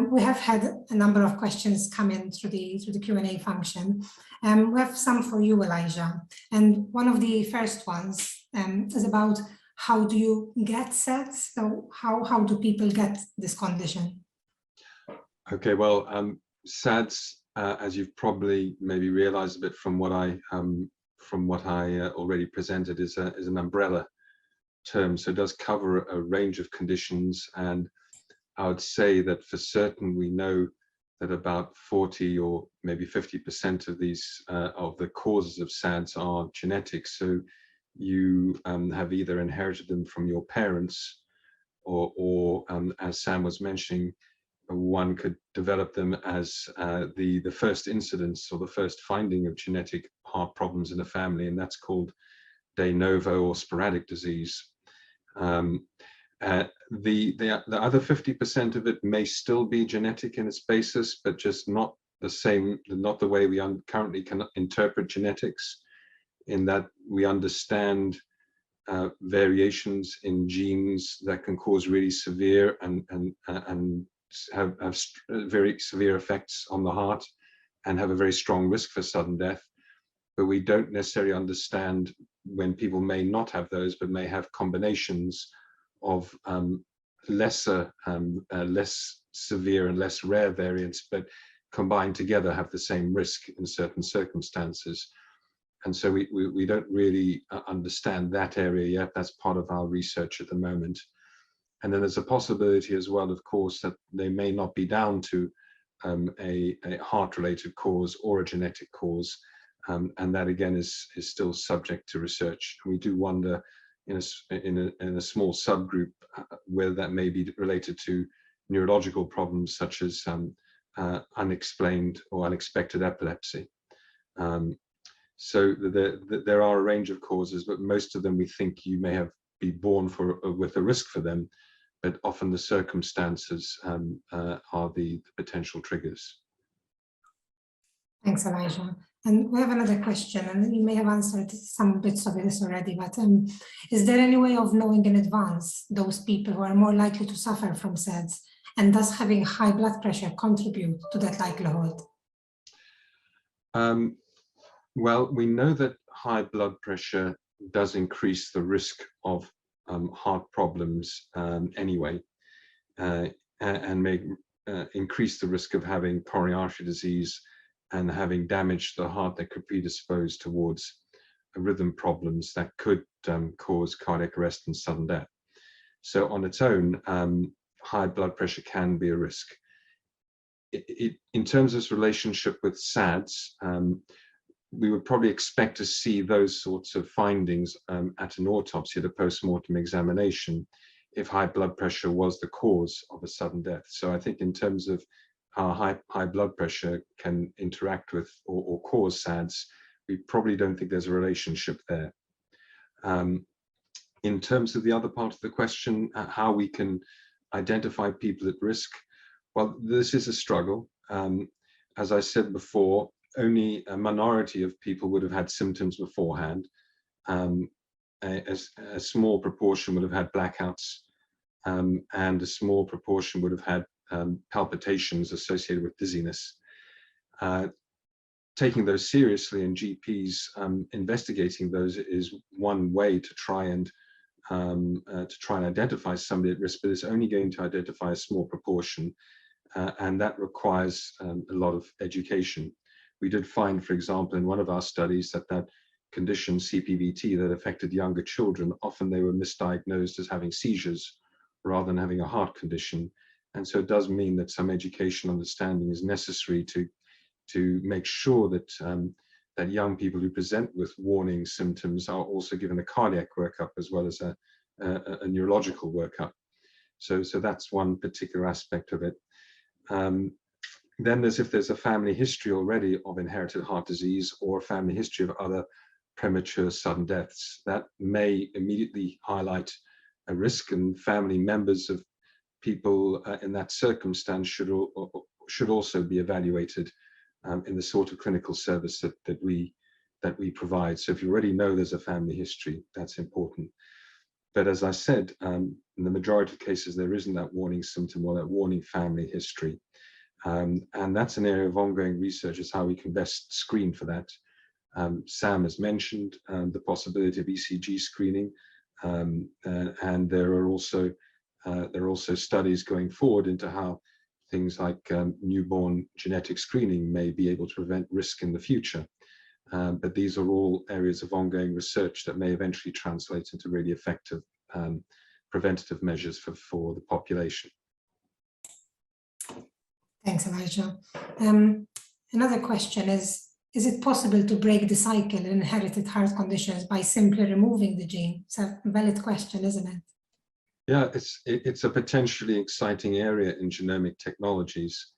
We have had a number of questions come in through the Q&A function. We have some for you, Elijah. And one of the first ones is about, how do you get SADS? So how do people get this condition? Okay, well, SADS, as you've probably maybe realized a bit from what I already presented, is an umbrella term. So it does cover a range of conditions, and I would say that for certain we know that about 40 or maybe 50% of these of the causes of SADS are genetic. So you have either inherited them from your parents, or as Sam was mentioning, one could develop them as the first incidence or the first finding of genetic heart problems in a family, and that's called de novo or sporadic disease. The other 50% of it may still be genetic in its basis, but just not the same, not the way we currently can interpret genetics, in that we understand variations in genes that can cause really severe and have very severe effects on the heart and have a very strong risk for sudden death. But we don't necessarily understand when people may not have those, but may have combinations of less severe and less rare variants, but combined together have the same risk in certain circumstances. And so we don't really understand that area yet. That's part of our research at the moment. And then there's a possibility as well, of course, that they may not be down to a heart-related cause or a genetic cause. And that again is still subject to research. We do wonder in a small subgroup whether that may be related to neurological problems such as unexplained or unexpected epilepsy. So there are a range of causes, but most of them we think you may be born with a risk for them, but often the circumstances are the potential triggers. Thanks, Elijah. And we have another question, and you may have answered some bits of this already, but is there any way of knowing in advance those people who are more likely to suffer from SEDS, and thus having high blood pressure contribute to that likelihood? Well, we know that high blood pressure does increase the risk of heart problems anyway, and may increase the risk of having coronary artery disease and having damage to the heart that could predispose towards rhythm problems that could cause cardiac arrest and sudden death. So on its own, high blood pressure can be a risk. In terms of its relationship with SADS, we would probably expect to see those sorts of findings at an autopsy, the post-mortem examination, if high blood pressure was the cause of a sudden death. So I think in terms of how high blood pressure can interact with or cause SADS, we probably don't think there's a relationship there. In terms of the other part of the question, how we can identify people at risk, well, this is a struggle. As I said before, only a minority of people would have had symptoms beforehand. A small proportion would have had blackouts, and a small proportion would have had palpitations associated with dizziness. Taking those seriously and GPs investigating those is one way to try and identify somebody at risk, but it's only going to identify a small proportion, and that requires a lot of education. We did find, for example, in one of our studies that condition, CPVT, that affected younger children, often they were misdiagnosed as having seizures rather than having a heart condition. And so it does mean that some education understanding is necessary to make sure that that young people who present with warning symptoms are also given a cardiac workup as well as a neurological workup. So that's one particular aspect of it. Then if there's a family history already of inherited heart disease or a family history of other premature sudden deaths, that may immediately highlight a risk, and family members of people in that circumstance should also be evaluated in the sort of clinical service that we provide. So if you already know there's a family history, that's important. But as I said, in the majority of cases, there isn't that warning symptom or that warning family history. And that's an area of ongoing research, is how we can best screen for that. Sam has mentioned the possibility of ECG screening, and there are also studies going forward into how things like newborn genetic screening may be able to prevent risk in the future. But these are all areas of ongoing research that may eventually translate into really effective preventative measures for the population. Thanks, Elijah. Another question is it possible to break the cycle in inherited heart conditions by simply removing the gene? It's a valid question, isn't it? Yeah, it's a potentially exciting area in genomic technologies.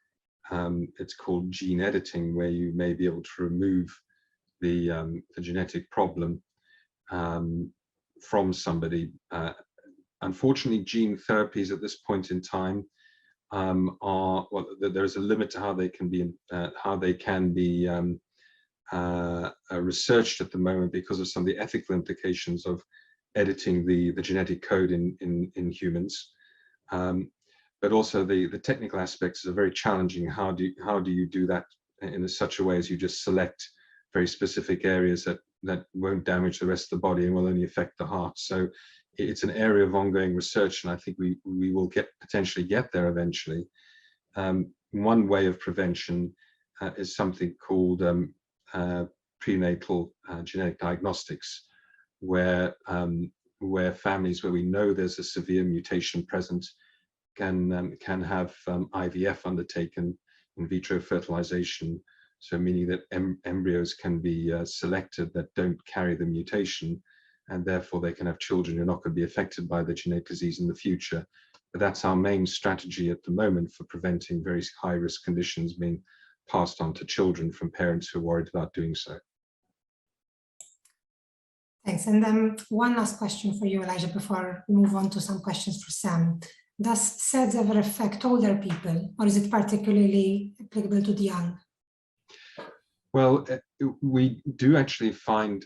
It's called gene editing, where you may be able to remove the genetic problem from somebody unfortunately, gene therapies at this point in time there is a limit to how they can be researched at the moment because of some of the ethical implications of editing the genetic code in humans. But also the technical aspects are very challenging. How do you do that in such a way as you just select very specific areas that won't damage the rest of the body and will only affect the heart? So it's an area of ongoing research, and I think we will potentially get there eventually. One way of prevention is something called prenatal genetic diagnostics, where families where we know there's a severe mutation present can have IVF undertaken, in vitro fertilization, so meaning that embryos can be selected that don't carry the mutation, and therefore they can have children who are not going to be affected by the genetic disease in the future. But that's our main strategy at the moment for preventing very high-risk conditions being passed on to children from parents who are worried about doing so. Thanks. And then one last question for you, Elijah, before we move on to some questions for Sam. Does SADS ever affect older people, or is it particularly applicable to the young? Well, we do actually find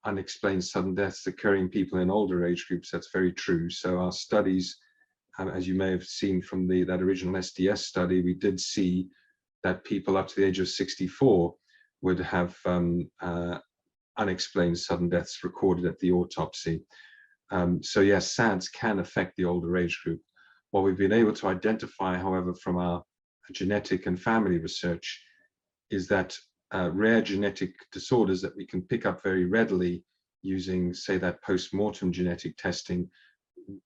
unexplained sudden deaths occurring in people in older age groups. That's very true. So our studies, as you may have seen from that original SDS study, we did see that people up to the age of 64 would have unexplained sudden deaths recorded at the autopsy. So yes, SADS can affect the older age group. What we've been able to identify, however, from our genetic and family research is that rare genetic disorders that we can pick up very readily using, say, that post-mortem genetic testing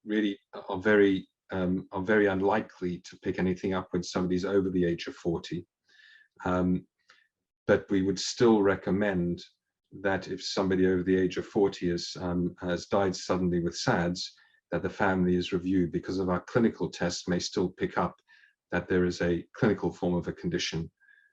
really are very unlikely to pick anything up when somebody's over the age of 40. But we would still recommend that if somebody over the age of 40 has died suddenly with SADS, that the family is reviewed, because of our clinical tests may still pick up that there is a clinical form of a condition.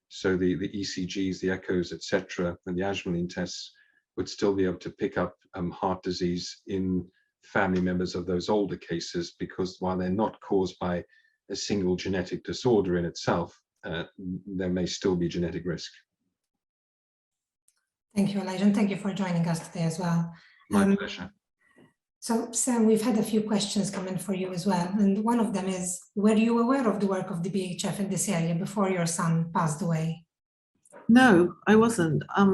So the ECGs, the echoes, etc., and the Ashmolean tests would still be able to pick up heart disease in family members of those older cases, because while they're not caused by a single genetic disorder in itself, there may still be genetic risk. Thank you, Elijah, and thank you for joining us today as well. My pleasure. So, Sam, we've had a few questions come in for you as well, and one of them is, were you aware of the work of the BHF in this area before your son passed away? No, I wasn't. I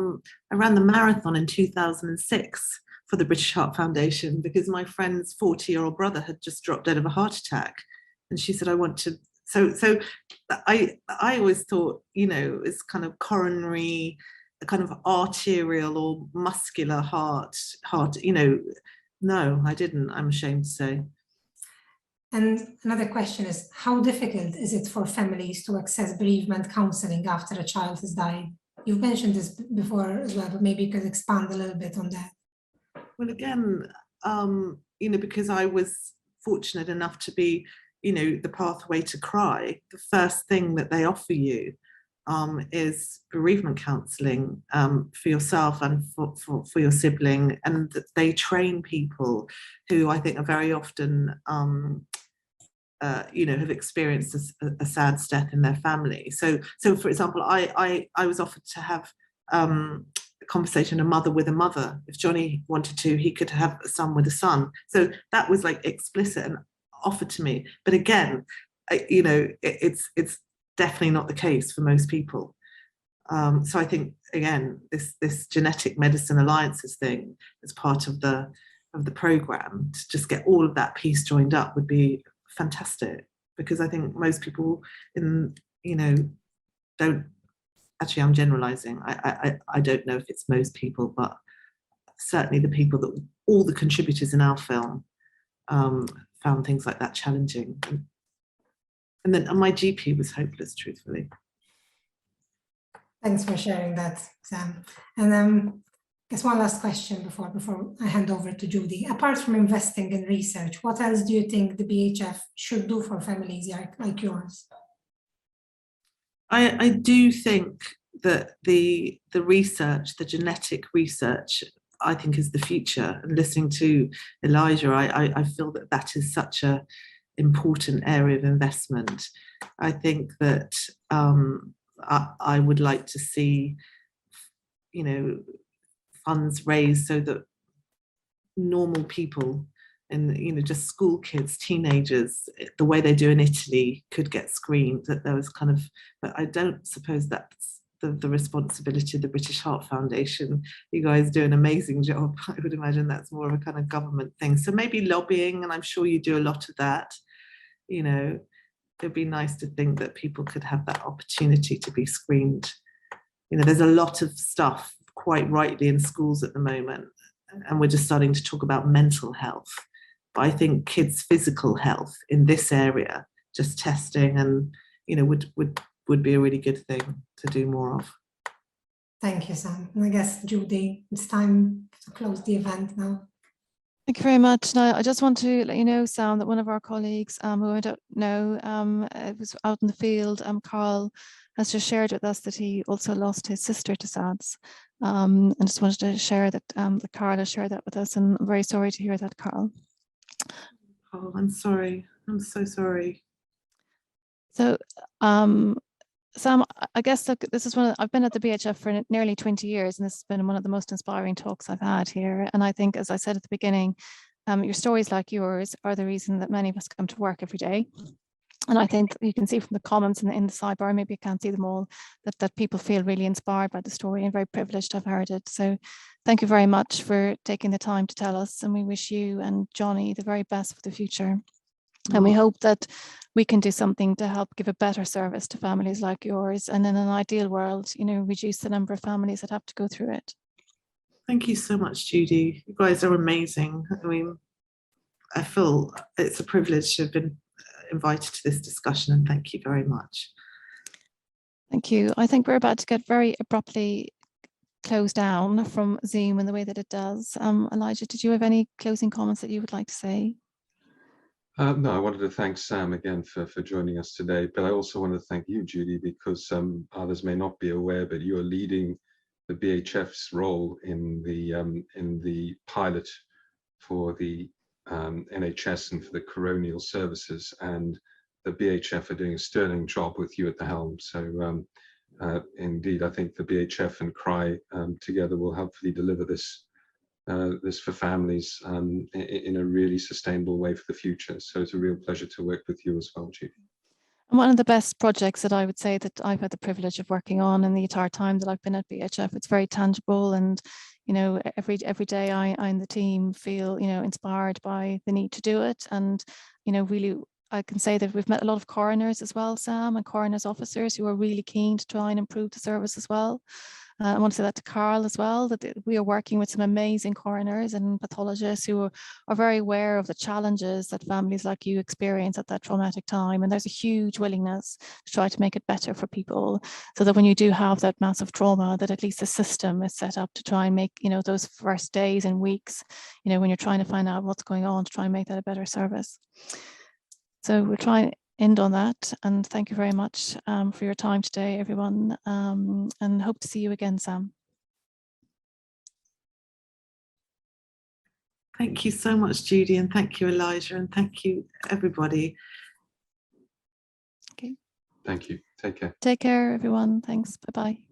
ran the marathon in 2006 for the British Heart Foundation because my friend's 40-year-old brother had just dropped dead of a heart attack, and she said, I want to. So I always thought, it's kind of coronary, a kind of arterial or muscular heart, no, I didn't, I'm ashamed to say. And another question is, how difficult is it for families to access bereavement counseling after a child has died? You've mentioned this before as well, but maybe you could expand a little bit on that. Well, again, because I was fortunate enough to be, the pathway to cry, the first thing that they offer you is bereavement counselling for yourself and for your sibling, and they train people who I think are very often, have experienced a sad death in their family. So for example, I was offered to have a conversation, a mother with a mother. If Johnny wanted to, he could have a son with a son. So that was like explicit and offered to me. But again, it's definitely not the case for most people. So I think, again, this genetic medicine alliances thing as part of the program to just get all of that piece joined up would be fantastic, because I think most people don't, actually I'm generalizing, I don't know if it's most people, but certainly the people that all the contributors in our film found things like that challenging. And then my GP was hopeless, truthfully. Thanks for sharing that, Sam. And I guess one last question before I hand over to Judy. Apart from investing in research, what else do you think the BHF should do for families like yours? I do think that the research, the genetic research I think is the future. And listening to Elijah, I feel that that is such a important area of investment. I think that I would like to see, you know, funds raised so that normal people and, you know, just school kids, teenagers, the way they do in Italy, could get screened. That there was kind of, but I don't suppose that's the responsibility of the British Heart Foundation. You guys do an amazing job. I would imagine that's more of a kind of government thing. So maybe lobbying, and I'm sure you do a lot of that. You know, it'd be nice to think that people could have that opportunity to be screened. You know, there's a lot of stuff, quite rightly, in schools at the moment, and we're just starting to talk about mental health. But I think kids' physical health in this area, just testing, and, you know, would be a really good thing to do more of. Thank you, Sam. And I guess, Judy, it's time to close the event now. Thank you very much. Now, I just want to let you know, Sam, that one of our colleagues, who I don't know, it was out in the field, Carl, has just shared with us that he also lost his sister to SADS. And just wanted to share that, that Carl has shared that with us, and I'm very sorry to hear that, Carl. Oh, I'm sorry. I'm so sorry. So, Sam, I guess, look, this is I've been at the BHF for nearly 20 years, and this has been one of the most inspiring talks I've had here. And I think, as I said at the beginning, your stories like yours are the reason that many of us come to work every day. And I think you can see from the comments in the sidebar, maybe you can't see them all, that people feel really inspired by the story and very privileged to have heard it. So thank you very much for taking the time to tell us, and we wish you and Johnny the very best for the future. And we hope that we can do something to help give a better service to families like yours, and in an ideal world, you know, reduce the number of families that have to go through it. Thank you so much, Judy. You guys are amazing. I mean, I feel it's a privilege to have been invited to this discussion, and thank you very much. Thank you. I think we're about to get very abruptly closed down from Zoom in the way that it does. Elijah, did you have any closing comments that you would like to say? No, I wanted to thank Sam again for joining us today, but I also want to thank you, Judy, because others may not be aware, but you are leading the BHF's role in the pilot for the NHS and for the coronial services, and the BHF are doing a sterling job with you at the helm. So indeed, I think the BHF and CRY together will hopefully deliver this for families in a really sustainable way for the future. So it's a real pleasure to work with you as well, Judy. And one of the best projects that I would say that I've had the privilege of working on in the entire time that I've been at BHF. It's very tangible, and, you know, every day I and the team feel, you know, inspired by the need to do it. And, you know, really, I can say that we've met a lot of coroners as well, Sam, and coroners officers who are really keen to try and improve the service as well. I want to say that to Carl as well, that we are working with some amazing coroners and pathologists who are very aware of the challenges that families like you experience at that traumatic time. And there's a huge willingness to try to make it better for people, so that when you do have that massive trauma, that at least the system is set up to try and make, you know, those first days and weeks, you know, when you're trying to find out what's going on, to try and make that a better service. So we'll try and end on that, and thank you very much for your time today, everyone, and hope to see you again, Sam. Thank you so much, Judy, and thank you, Elijah, and thank you, everybody. Okay. Thank you. Take care. Take care, everyone. Thanks. Bye-bye.